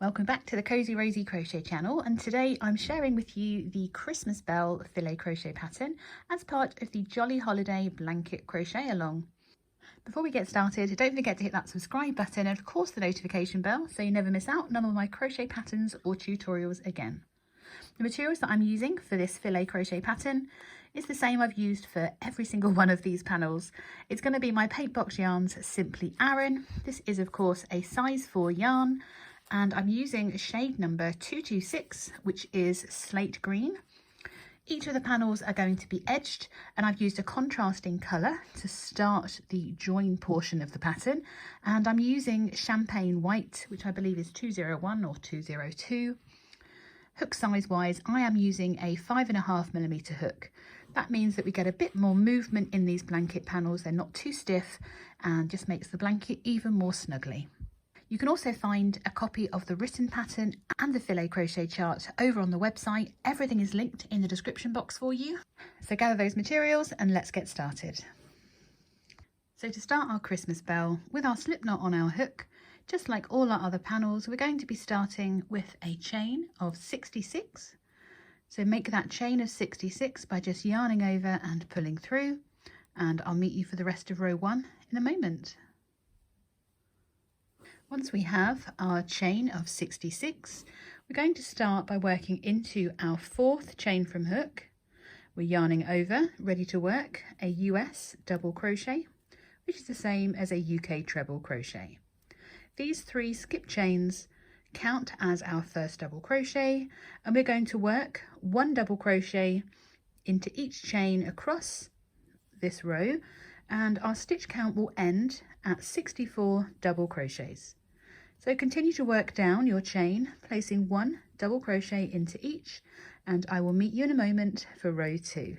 Welcome back to the Cozy Rosy Crochet channel, and today I'm sharing with you the Christmas Bell filet crochet pattern as part of the Jolly Holiday blanket crochet along. Before we get started, don't forget to hit that subscribe button and of course the notification bell so you never miss out none of my crochet patterns or tutorials again. The materials that I'm using for this filet crochet pattern is the same I've used for every single one of these panels. It's going to be my Paintbox Yarns Simply Aran. This is of course a size 4 yarn, and I'm using shade number 226, which is Slate Green. Each of the panels are going to be edged, and I've used a contrasting colour to start the join portion of the pattern, and I'm using Champagne White, which I believe is 201 or 202. Hook size wise, I am using a 5.5mm hook. That means that we get a bit more movement in these blanket panels. They're not too stiff and just makes the blanket even more snuggly. You can also find a copy of the written pattern and the filet crochet chart over on the website. Everything is linked in the description box for you. So gather those materials and let's get started. So to start our Christmas bell with our slip knot on our hook, just like all our other panels, we're going to be starting with a chain of 66. So make that chain of 66 by just yarning over and pulling through, and I'll meet you for the rest of row 1 in a moment. Once we have our chain of 66, we're going to start by working into our 4th chain from hook. We're yarning over, ready to work a US double crochet, which is the same as a UK treble crochet. These 3 skip chains count as our first double crochet, and we're going to work 1 double crochet into each chain across this row, and our stitch count will end at 64 double crochets. So continue to work down your chain, placing 1 double crochet into each, and I will meet you in a moment for row 2.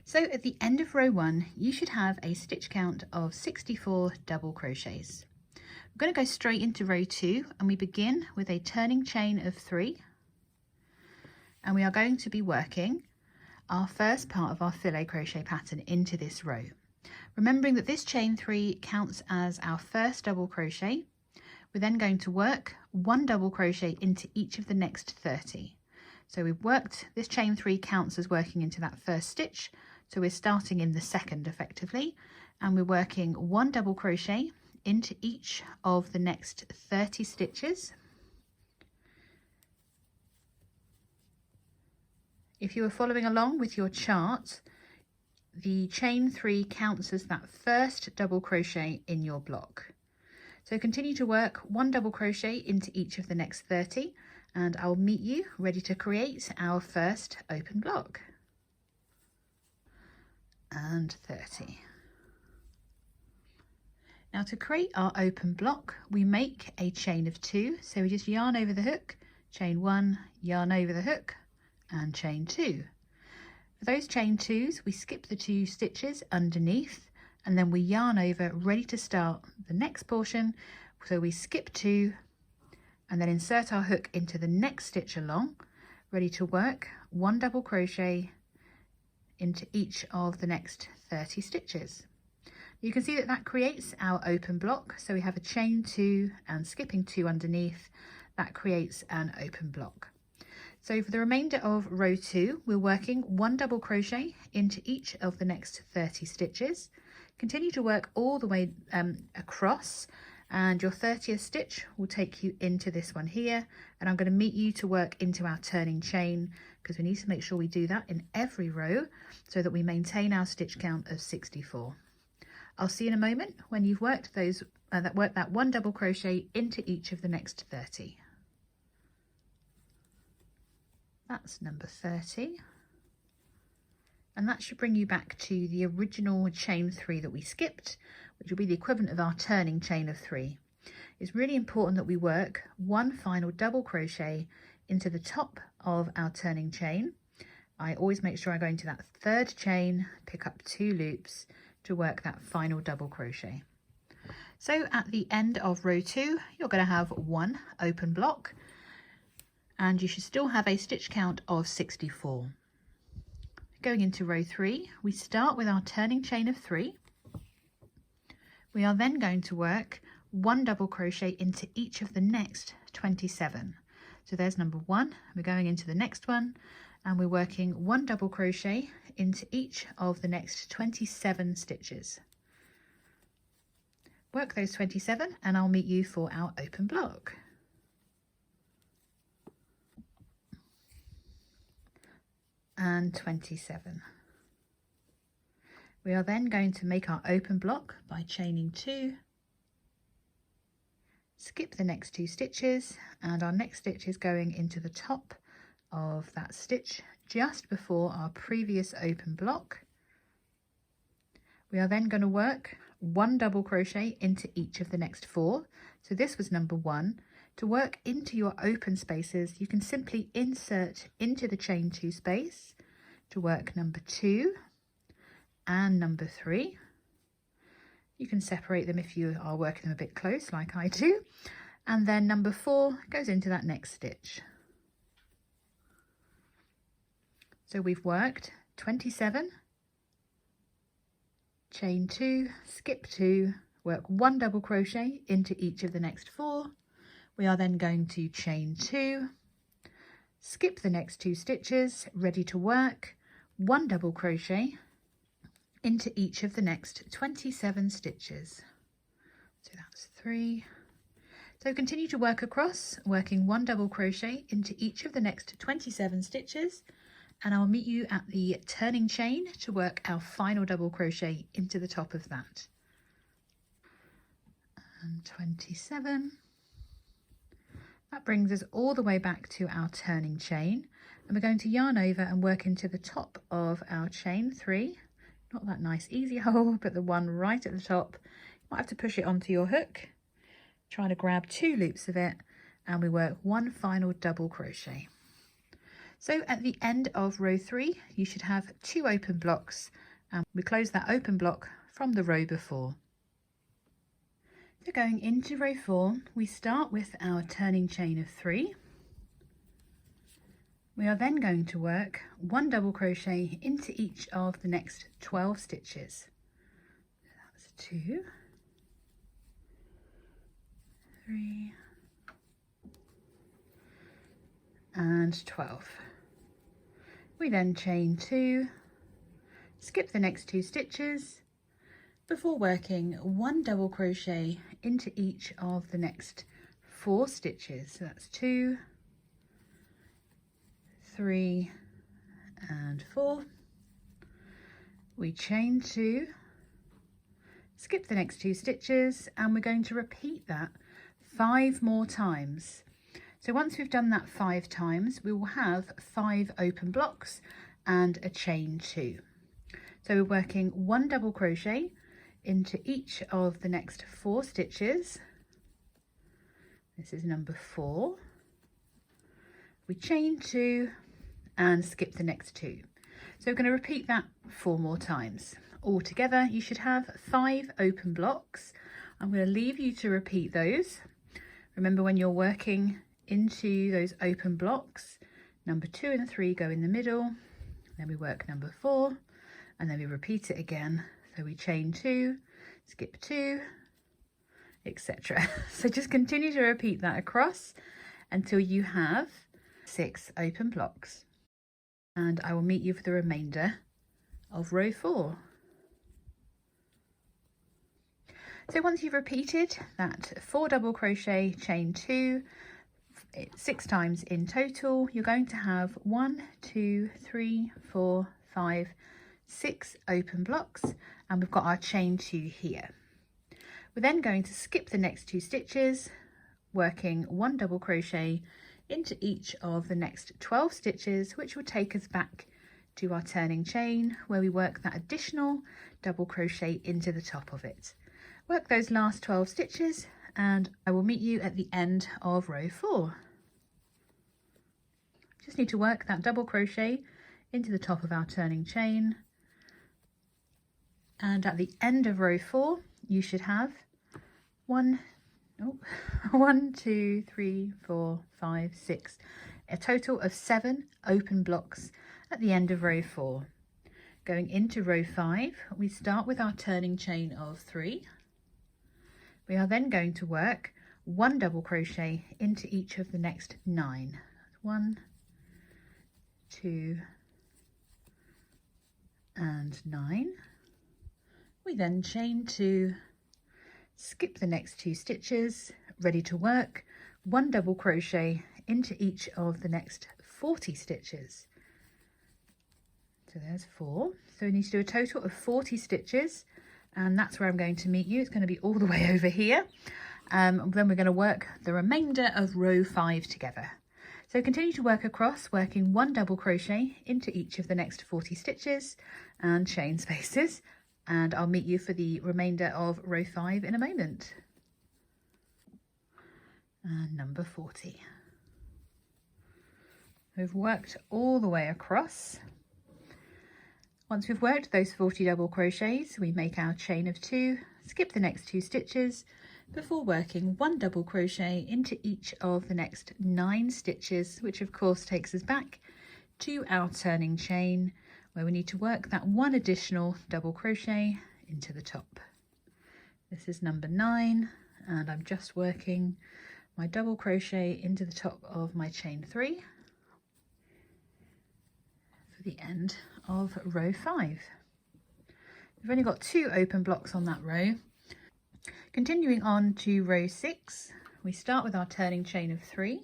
So at the end of row 1, you should have a stitch count of 64 double crochets. We're going to go straight into row 2, and we begin with a turning chain of 3, and we are going to be working our first part of our filet crochet pattern into this row. Remembering that this chain 3 counts as our first double crochet, we're then going to work 1 double crochet into each of the next 30. So we've worked, this chain 3 counts as working into that first stitch, so we're starting in the second effectively, and we're working 1 double crochet into each of the next 30 stitches. If you are following along with your chart, the chain 3 counts as that first double crochet in your block. So continue to work 1 double crochet into each of the next 30, and I'll meet you ready to create our first open block. And 30. Now to create our open block, we make a chain of 2. So we just yarn over the hook, chain 1, yarn over the hook, and chain 2. For those chain 2s, we skip the 2 stitches underneath, and then we yarn over ready to start the next portion. So we skip 2 and then insert our hook into the next stitch along, ready to work 1 double crochet into each of the next 30 stitches. You can see that that creates our open block. So we have a chain 2 and skipping 2 underneath, that creates an open block. So for the remainder of row 2, we're working 1 double crochet into each of the next 30 stitches. Continue to work all the way across, and your 30th stitch will take you into this one here, and I'm going to meet you to work into our turning chain, because we need to make sure we do that in every row so that we maintain our stitch count of 64. I'll see you in a moment when you've worked those that 1 double crochet into each of the next 30. That's number 30, and that should bring you back to the original chain 3 that we skipped, which will be the equivalent of our turning chain of 3. It's really important that we work 1 final double crochet into the top of our turning chain. I always make sure I go into that 3rd chain, pick up 2 loops to work that final double crochet. So at the end of row 2, you're going to have 1 open block, and you should still have a stitch count of 64. Going into row 3, we start with our turning chain of 3. We are then going to work 1 double crochet into each of the next 27. So there's number 1. We're going into the next one and we're working 1 double crochet into each of the next 27 stitches. Work those 27 and I'll meet you for our open block. And 27. We are then going to make our open block by chaining 2, skip the next 2 stitches, and our next stitch is going into the top of that stitch just before our previous open block. We are then going to work 1 double crochet into each of the next 4. So this was number 1. To work into your open spaces, you can simply insert into the chain 2 space to work number 2 and number 3. You can separate them if you are working them a bit close like I do. And then number 4 goes into that next stitch. So we've worked 27, chain 2, skip 2, work 1 double crochet into each of the next 4. We are then going to chain 2, skip the next 2 stitches, ready to work 1 double crochet into each of the next 27 stitches. So that's 3. So continue to work across, working 1 double crochet into each of the next 27 stitches, and I'll meet you at the turning chain to work our final double crochet into the top of that. And 27. That brings us all the way back to our turning chain, and we're going to yarn over and work into the top of our chain 3. Not that nice easy hole, but the one right at the top. You might have to push it onto your hook, trying to grab 2 loops of it, and we work 1 final double crochet. So at the end of row 3, you should have 2 open blocks, and we close that open block from the row before. So going into row 4, we start with our turning chain of 3. We are then going to work 1 double crochet into each of the next 12 stitches. That's 2, 3, and 12. We then chain 2, skip the next 2 stitches before working 1 double crochet into each of the next 4 stitches. So that's 2, 3, and 4. We chain 2, skip the next 2 stitches, and we're going to repeat that 5 more times. So once we've done that 5 times, we will have 5 open blocks and a chain 2. So we're working 1 double crochet into each of the next 4 stitches. This is number 4. We chain 2 and skip the next 2. So we're going to repeat that 4 more times. Altogether, you should have 5 open blocks. I'm going to leave you to repeat those. Remember, when you're working into those open blocks, number 2 and 3 go in the middle, then we work number 4, and then we repeat it again. So we chain 2, skip 2, etc. So just continue to repeat that across until you have 6 open blocks. And I will meet you for the remainder of row 4. So once you've repeated that 4 double crochet, chain 2, 6 times in total, you're going to have 1, 2, 3, 4, 5, 6 open blocks, and we've got our chain 2 here. We're then going to skip the next 2 stitches, working 1 double crochet into each of the next 12 stitches, which will take us back to our turning chain, where we work that additional double crochet into the top of it. Work those last 12 stitches, and I will meet you at the end of row 4. Just need to work that double crochet into the top of our turning chain, and at the end of row 4 you should have 1, 2, 3, 4, 5, 6, a total of 7 open blocks at the end of row 4. Going into row 5, we start with our turning chain of 3. We are then going to work 1 double crochet into each of the next 9. 1, 2 and 9. We then chain 2, skip the next 2 stitches, ready to work 1 double crochet into each of the next 40 stitches. So there's 4. So we need to do a total of 40 stitches, and that's where I'm going to meet you. It's going to be all the way over here. Then we're going to work the remainder of row 5 together. So continue to work across, working 1 double crochet into each of the next 40 stitches and chain spaces, and I'll meet you for the remainder of row 5 in a moment. And number 40. We've worked all the way across. Once we've worked those 40 double crochets, we make our chain of 2, skip the next 2 stitches before working 1 double crochet into each of the next 9 stitches, which of course takes us back to our turning chain, where we need to work that 1 additional double crochet into the top. This is number 9, and I'm just working my double crochet into the top of my chain 3 for the end of row 5. We've only got 2 open blocks on that row. Continuing on to row 6, we start with our turning chain of 3.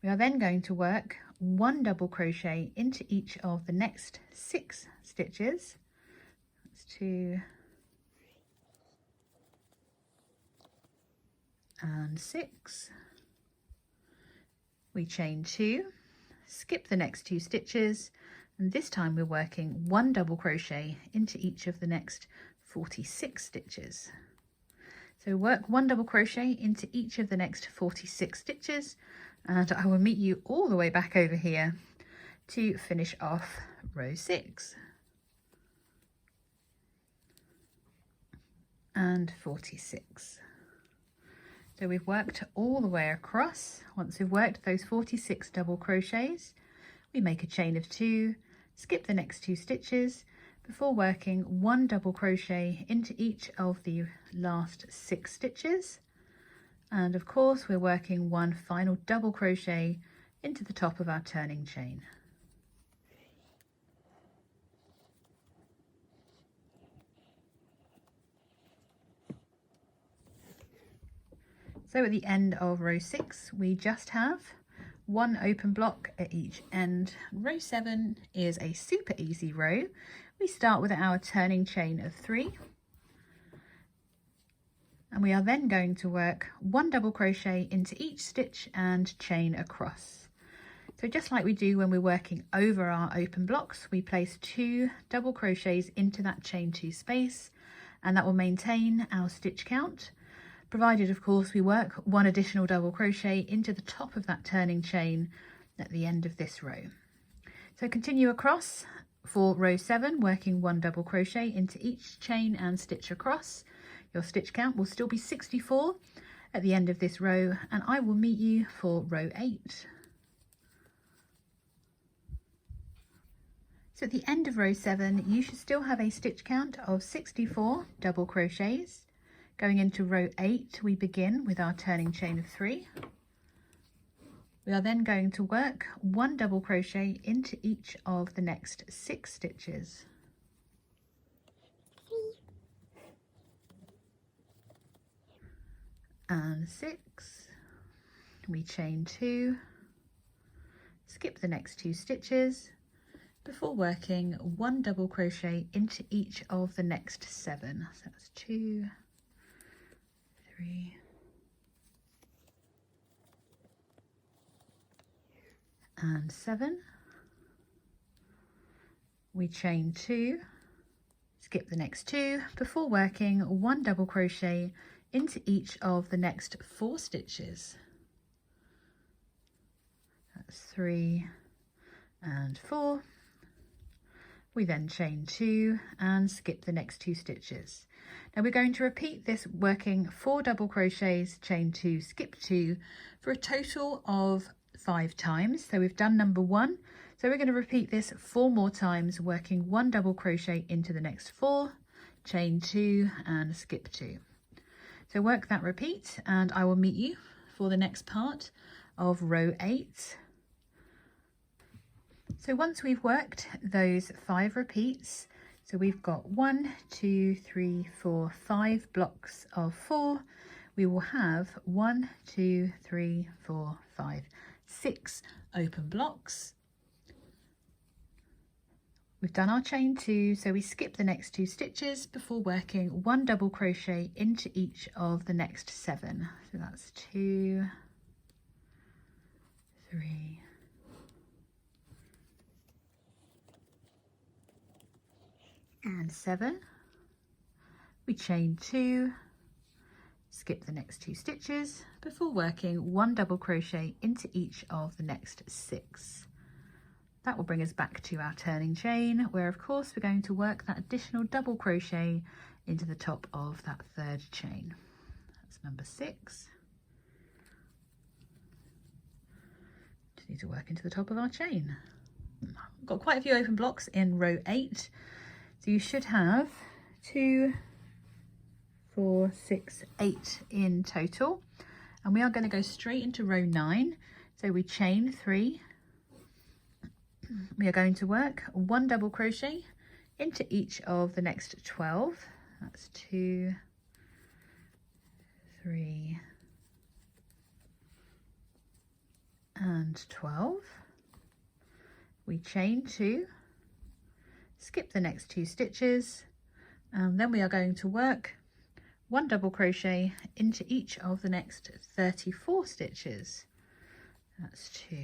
We are then going to work 1 double crochet into each of the next 6 stitches. That's 2 and 6. We chain 2, skip the next 2 stitches, and this time we're working 1 double crochet into each of the next 46 stitches. So work 1 double crochet into each of the next 46 stitches, and I will meet you all the way back over here to finish off row 6 and 46. So we've worked all the way across. Once we've worked those 46 double crochets, we make a chain of 2, skip the next 2 stitches before working 1 double crochet into each of the last 6 stitches. And of course, we're working 1 final double crochet into the top of our turning chain. So at the end of row 6, we just have 1 open block at each end. Row 7 is a super easy row. We start with our turning chain of 3, and we are then going to work 1 double crochet into each stitch and chain across. So just like we do when we're working over our open blocks, we place 2 double crochets into that chain 2 space, and that will maintain our stitch count, provided of course we work 1 additional double crochet into the top of that turning chain at the end of this row. So continue across for row 7, working 1 double crochet into each chain and stitch across. Your stitch count will still be 64 at the end of this row, and I will meet you for row 8. So at the end of row 7, you should still have a stitch count of 64 double crochets. Going into row 8, we begin with our turning chain of 3. We are then going to work 1 double crochet into each of the next 6 stitches. And 6. We chain 2, skip the next 2 stitches before working 1 double crochet into each of the next 7. So that's 2, 3, and 7. We chain 2, skip the next 2 before working 1 double crochet into each of the next 4 stitches. That's 3 and 4. We then chain 2 and skip the next 2 stitches. Now we're going to repeat this, working 4 double crochets, chain 2, skip 2 for a total of 5 times. So we've done number 1. So we're going to repeat this 4 more times, working 1 double crochet into the next 4, chain 2 and skip 2. So work that repeat and I will meet you for the next part of row 8. So once we've worked those 5 repeats, so we've got 1, 2, 3, 4, 5 blocks of 4, we will have 1, 2, 3, 4, 5, 6 open blocks. We've done our chain 2, so we skip the next 2 stitches before working 1 double crochet into each of the next 7. So that's 2, 3, and 7. We chain 2, skip the next 2 stitches before working 1 double crochet into each of the next 6. That will bring us back to our turning chain, where of course we're going to work that additional double crochet into the top of that 3rd chain. That's number 6. Just need to work into the top of our chain. I've got quite a few open blocks in row 8, so you should have 2, 4, 6, 8 in total, and we are going to go straight into row 9. So we chain 3. We are going to work 1 double crochet into each of the next 12. That's 2, 3, and 12. We chain 2, skip the next 2 stitches, and then we are going to work 1 double crochet into each of the next 34 stitches. That's 2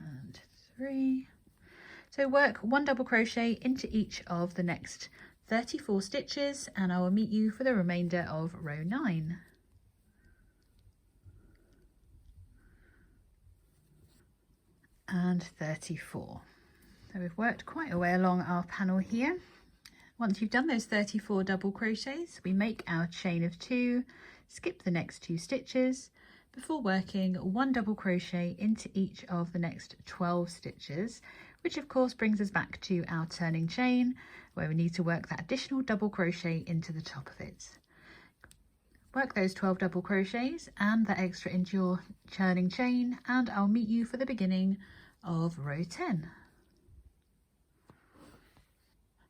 and 3. So work 1 double crochet into each of the next 34 stitches, and I will meet you for the remainder of row 9. And 34. So we've worked quite a way along our panel here. Once you've done those 34 double crochets, we make our chain of 2, skip the next 2 stitches before working 1 double crochet into each of the next 12 stitches, which of course brings us back to our turning chain, where we need to work that additional double crochet into the top of it. Work those 12 double crochets and that extra into your turning chain, and I'll meet you for the beginning of row 10.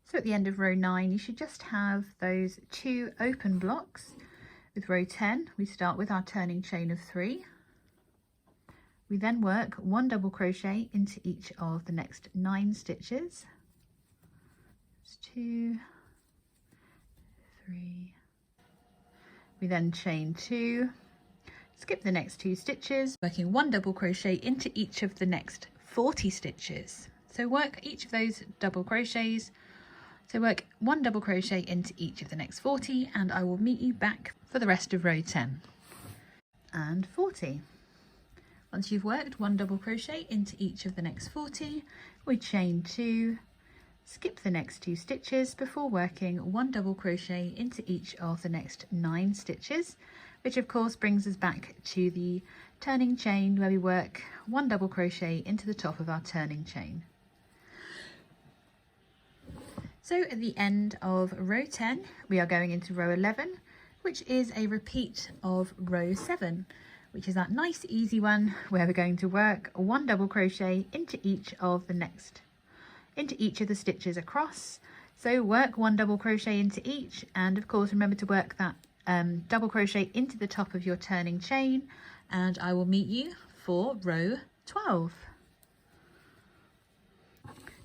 So at the end of row 9, you should just have those 2 open blocks. With row 10, we start with our turning chain of 3. We then work 1 double crochet into each of the next 9 stitches. That's 2, 3. We then chain 2, skip the next 2 stitches, working 1 double crochet into each of the next 40 stitches. So work each of those double crochets. So work 1 double crochet into each of the next 40, and I will meet you back for the rest of row 10 and 40. Once you've worked 1 double crochet into each of the next 40, we chain 2, skip the next 2 stitches before working 1 double crochet into each of the next 9 stitches, which of course brings us back to the turning chain, where we work 1 double crochet into the top of our turning chain. So at the end of row 10, we are going into row 11, which is a repeat of row 7, which is that nice easy one where we're going to work 1 double crochet into each of the stitches across. So work 1 double crochet into each, and of course remember to work that double crochet into the top of your turning chain, and I will meet you for row 12.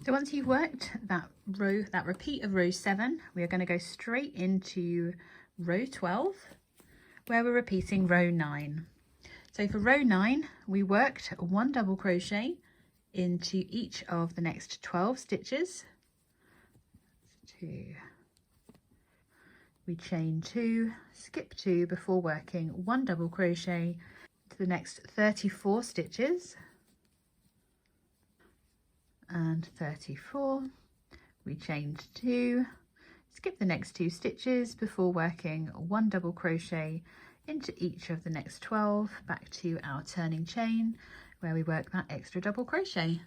So once you've worked that repeat of row 7, we are going to go straight into row 12, where we're repeating row 9. So for row 9, we worked 1 double crochet into each of the next 12 stitches. 2. We chain 2, skip 2 before working 1 double crochet to the next 34 stitches. And 34. We chain 2, skip the next 2 stitches before working 1 double crochet into each of the next 12, back to our turning chain where we work that extra double crochet.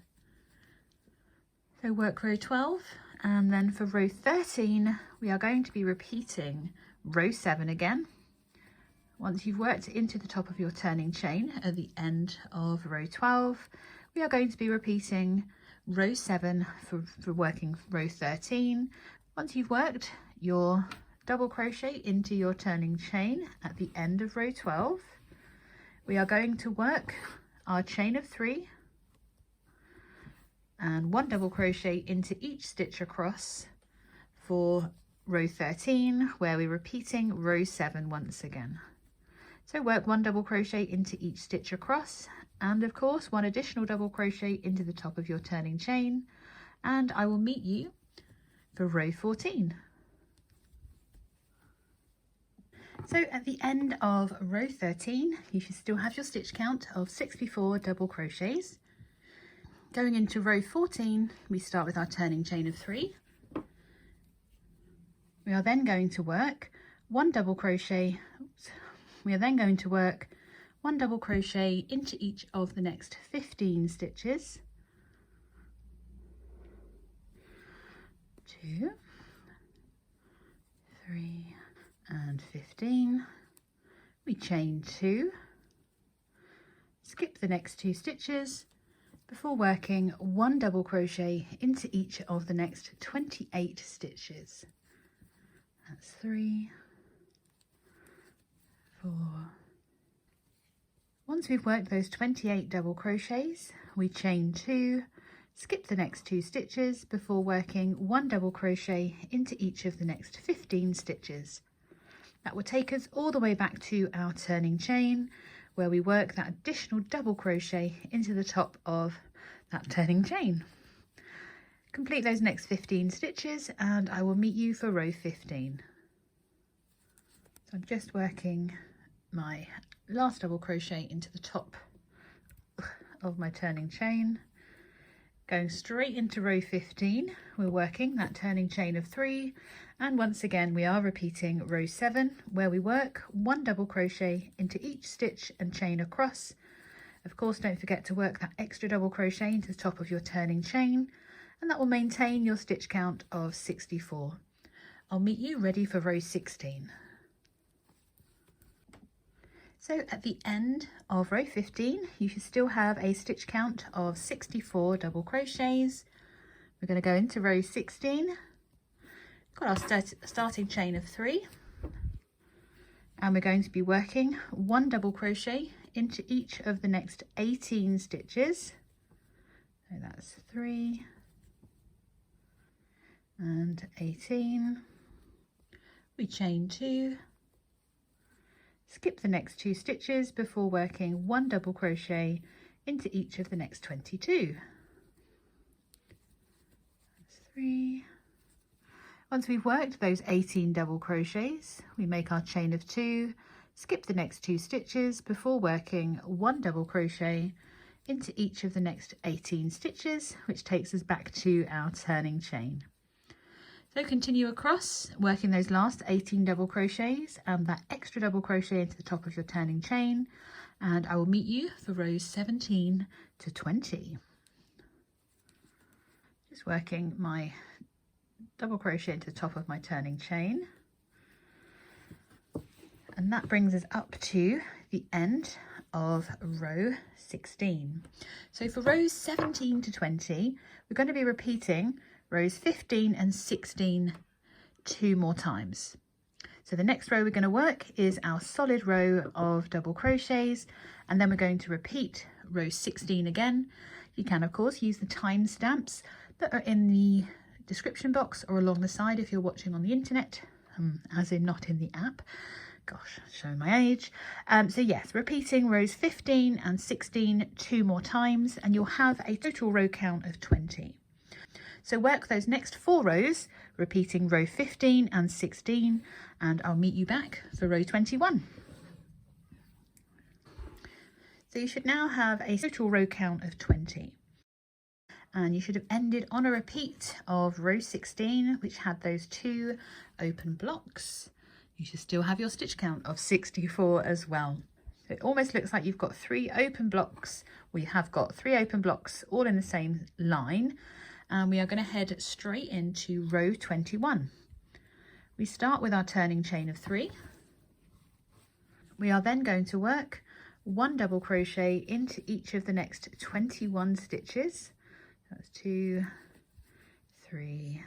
So work row 12, and then for row 13 we are going to be repeating row 7 again. Once you've worked into the top of your turning chain at the end of row 12, we are going to be repeating row 7 for working row 13. Once you've worked your double crochet into your turning chain at the end of row 12, we are going to work our chain of 3 and 1 double crochet into each stitch across for row 13, where we're repeating row 7 once again. So work 1 double crochet into each stitch across, and of course 1 additional double crochet into the top of your turning chain, and I will meet you for row 14. So at the end of row 13, you should still have your stitch count of 64 double crochets. Going into row 14, we start with our turning chain of 3. We are then going to work 1 double crochet. We are then going to work 1 double crochet into each of the next 15 stitches. 2, 3, and 15. We chain 2, skip the next 2 stitches before working 1 double crochet into each of the next 28 stitches. That's 3, 4. Once we've worked those 28 double crochets, we chain 2, skip the next 2 stitches before working 1 double crochet into each of the next 15 stitches. That will take us all the way back to our turning chain, where we work that additional double crochet into the top of that turning chain. Complete those next 15 stitches and I will meet you for row 15. So I'm just working my last double crochet into the top of my turning chain. Going straight into row 15, we're working that turning chain of 3, and once again we are repeating row 7, where we work 1 double crochet into each stitch and chain across. Of course, don't forget to work that extra double crochet into the top of your turning chain, and that will maintain your stitch count of 64. I'll meet you ready for row 16. So at the end of row 15, you should still have a stitch count of 64 double crochets. We're going to go into row 16. Got our starting chain of 3, and we're going to be working 1 double crochet into each of the next 18 stitches. So that's 3 and 18. We chain 2. Skip the next 2 stitches before working 1 double crochet into each of the next 22. That's 3. Once we've worked those 18 double crochets, we make our chain of 2, skip the next 2 stitches before working 1 double crochet into each of the next 18 stitches, which takes us back to our turning chain. So continue across, working those last 18 double crochets and that extra double crochet into the top of your turning chain, and I will meet you for rows 17 to 20. Just working my double crochet into the top of my turning chain, and that brings us up to the end of row 16. So for rows 17 to 20, we're going to be repeating rows 15 and 16 2 more times. So the next row we're going to work is our solid row of double crochets, and then we're going to repeat row 16 again. You can of course use the timestamps that are in the description box or along the side if you're watching on the internet, as in not in the app. Gosh, showing my age. So yes, repeating rows 15 and 16 2 more times, and you'll have a total row count of 20. So work those next 4 rows, repeating row 15 and 16, and I'll meet you back for row 21. So you should now have a total row count of 20. And you should have ended on a repeat of row 16, which had those 2 open blocks. You should still have your stitch count of 64 as well. So it almost looks like you've got 3 open blocks. We have got 3 open blocks all in the same line. And we are going to head straight into row 21. We start with our turning chain of 3. We are then going to work 1 double crochet into each of the next 21 stitches. That's 2, 3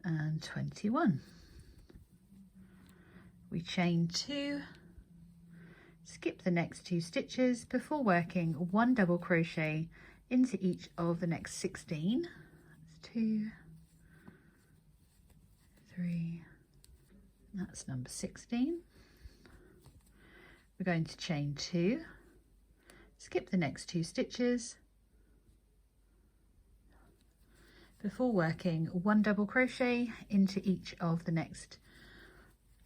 and 21. We chain 2, skip the next 2 stitches before working 1 double crochet into each of the next 16. That's 2, 3, that's number 16. We're going to chain 2, skip the next 2 stitches before working 1 double crochet into each of the next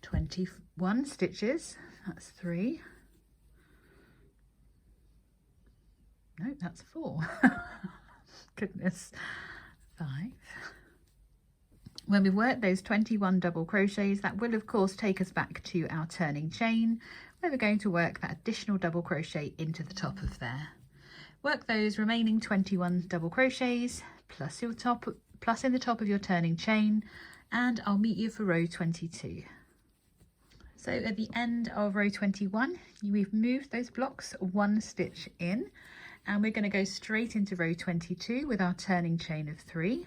21 stitches. That's 3. No, that's 4. Goodness. 5. When we've worked those 21 double crochets, that will of course take us back to our turning chain, where we're going to work that additional double crochet into the top of there. Work those remaining 21 double crochets plus in the top of your turning chain, and I'll meet you for row 22. So at the end of row 21, we've moved those blocks 1 stitch in, and we're going to go straight into row 22 with our turning chain of 3.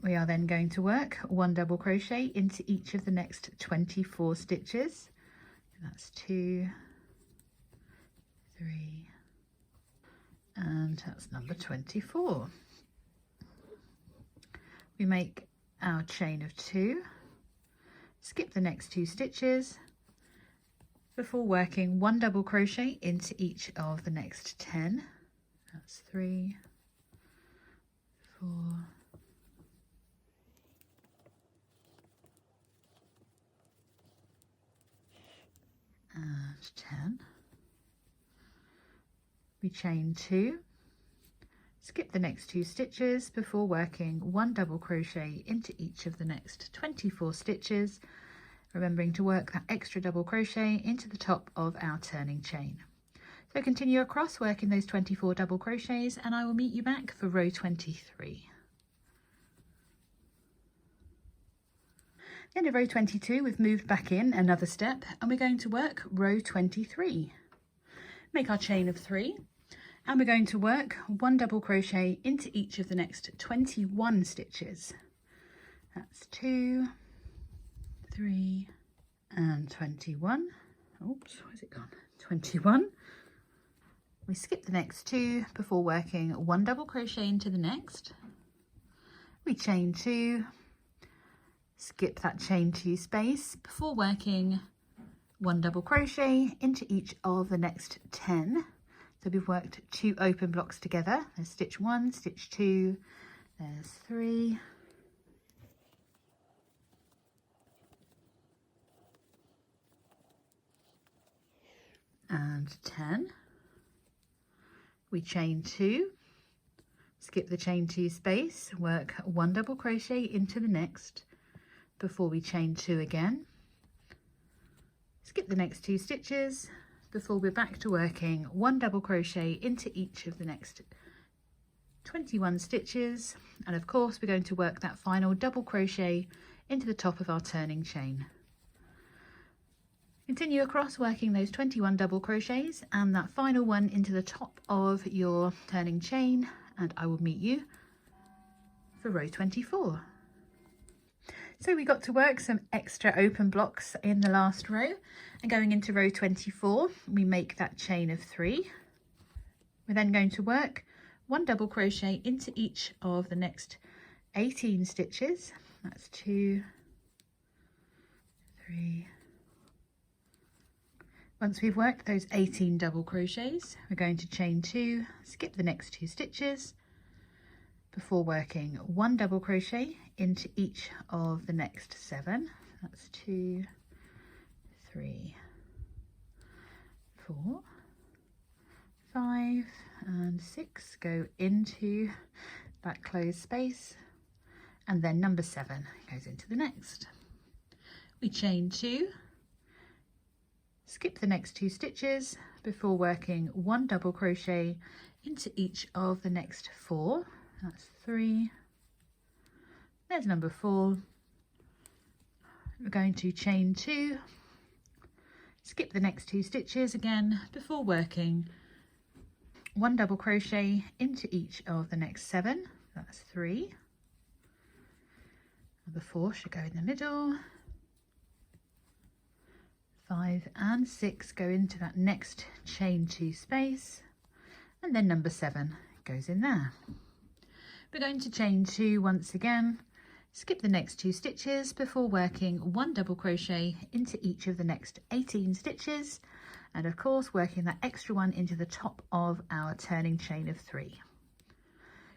We are then going to work 1 double crochet into each of the next 24 stitches. That's 2, 3, and that's number 24. We make our chain of 2, skip the next 2 stitches before working 1 double crochet into each of the next 10. That's 3, 4, and 10. We chain 2, skip the next 2 stitches before working 1 double crochet into each of the next 24 stitches, remembering to work that extra double crochet into the top of our turning chain. So continue across working those 24 double crochets, and I will meet you back for row 23. At the end of row 22, we've moved back in another step, and we're going to work row 23. Make our chain of 3, and we're going to work 1 double crochet into each of the next 21 stitches. That's 2, 3 and 21. Oops, where's it gone? 21. We skip the next 2 before working 1 double crochet into the next. We chain 2, skip that chain 2 space before working 1 double crochet into each of the next 10. So we've worked 2 open blocks together. There's stitch 1, stitch 2, there's 3, and 10. We chain 2, skip the chain 2 space, work 1 double crochet into the next before we chain 2 again. Skip the next 2 stitches before we're back to working 1 double crochet into each of the next 21 stitches, and of course we're going to work that final double crochet into the top of our turning chain. Continue across working those 21 double crochets and that final one into the top of your turning chain, and I will meet you for row 24. So we got to work some extra open blocks in the last row, and going into row 24 we make that chain of 3. We're then going to work 1 double crochet into each of the next 18 stitches. That's 2, 3. Once we've worked those 18 double crochets, we're going to chain 2, skip the next 2 stitches before working 1 double crochet into each of the next 7. That's 2, 3, 4, 5 and 6. Go into that closed space, and then number 7 goes into the next. We chain 2, skip the next 2 stitches before working 1 double crochet into each of the next 4. That's 3, there's number 4, we're going to chain 2, skip the next 2 stitches again before working 1 double crochet into each of the next 7. That's 3. Number 4 should go in the middle. 5 and 6 go into that next chain 2 space, and then number 7 goes in there. We're going to chain 2 once again, skip the next 2 stitches before working 1 double crochet into each of the next 18 stitches, and of course working that extra one into the top of our turning chain of 3.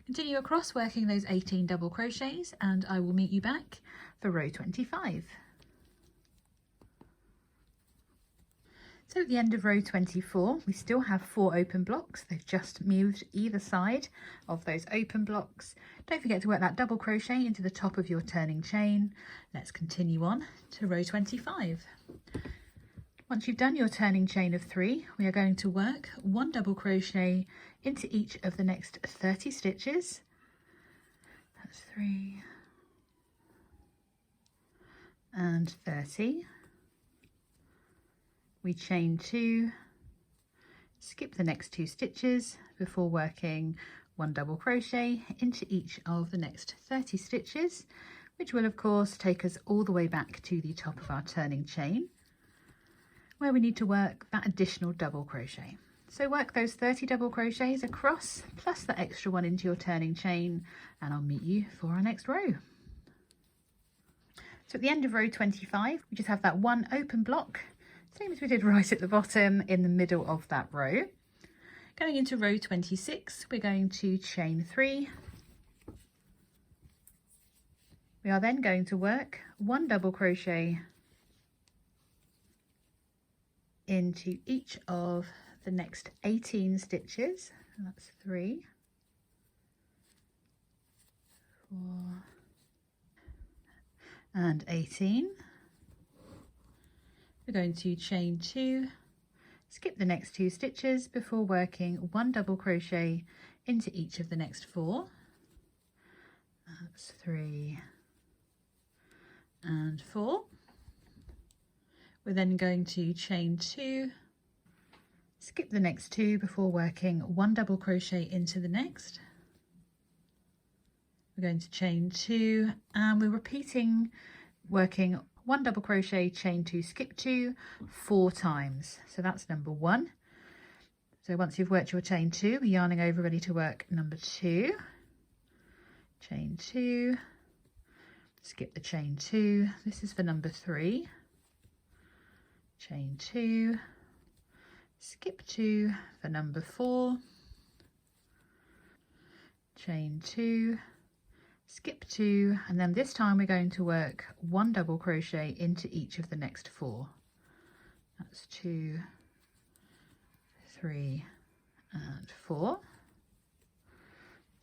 Continue across working those 18 double crochets, and I will meet you back for row 25. So at the end of row 24, we still have 4 open blocks. They've just moved either side of those open blocks. Don't forget to work that double crochet into the top of your turning chain. Let's continue on to row 25. Once you've done your turning chain of 3, we are going to work 1 double crochet into each of the next 30 stitches. That's 3 and 30. We chain 2, skip the next 2 stitches before working 1 double crochet into each of the next 30 stitches, which will of course take us all the way back to the top of our turning chain, where we need to work that additional double crochet. So work those 30 double crochets across, plus that extra one into your turning chain, and I'll meet you for our next row. So at the end of row 25, we just have that 1 open block, same as we did right at the bottom in the middle of that row. Going into row 26, we're going to chain 3. We are then going to work 1 double crochet into each of the next 18 stitches. That's 3, 4 and 18. We're going to chain 2, skip the next 2 stitches before working 1 double crochet into each of the next 4. That's 3 and 4. We're then going to chain 2, skip the next 2 before working 1 double crochet into the next. We're going to chain 2, and we're repeating working 1 double crochet, chain 2, skip 2 4 times. So that's number 1. So once you've worked your chain 2, we're yarning over, ready to work number 2. Chain 2, skip the chain 2. This is for number 3. Chain 2, skip 2 for number 4. Chain 2, skip 2, and then this time we're going to work 1 double crochet into each of the next 4. That's 2, 3 and 4.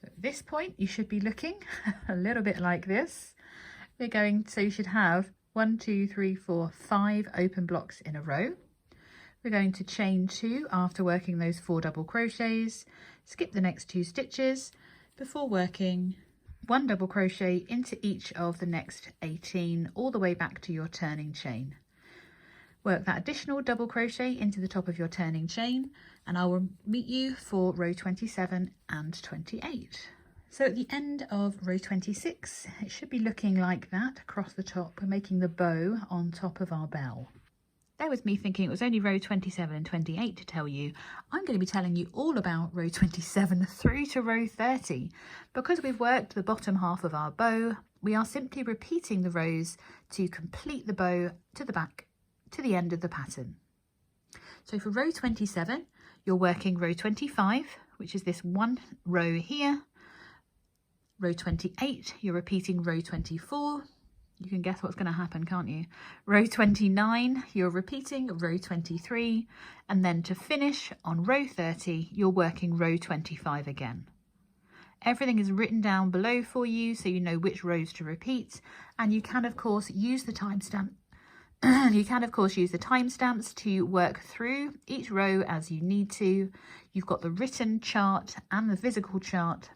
So at this point you should be looking a little bit like this. So you should have 1, 2, 3, 4, 5 open blocks in a row. We're going to chain 2 after working those 4 double crochets, skip the next 2 stitches before working 1 double crochet into each of the next 18 all the way back to your turning chain. Work that additional double crochet into the top of your turning chain, and I will meet you for row 27 and 28. So at the end of row 26, it should be looking like that across the top. We're making the bow on top of our bell. There was me thinking it was only row 27 and 28 to tell you. I'm going to be telling you all about row 27 through to row 30. Because we've worked the bottom half of our bow, we are simply repeating the rows to complete the bow to the back, to the end of the pattern. So for row 27, you're working row 25, which is this 1 row here. Row 28, you're repeating row 24. You can guess what's going to happen, can't you? Row 29, you're repeating row 23, and then to finish on row 30, you're working row 25 again. Everything is written down below for you so you know which rows to repeat, and you can of course use the timestamp. You can of course use the timestamps to work through each row as you need to. You've got the written chart and the physical chart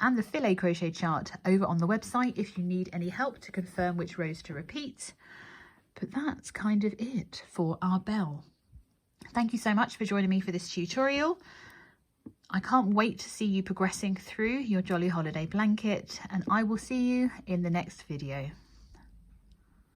and the filet crochet chart over on the website if you need any help to confirm which rows to repeat. But that's kind of it for our bell. Thank you so much for joining me for this tutorial. I can't wait to see you progressing through your Jolly Holiday blanket, and I will see you in the next video.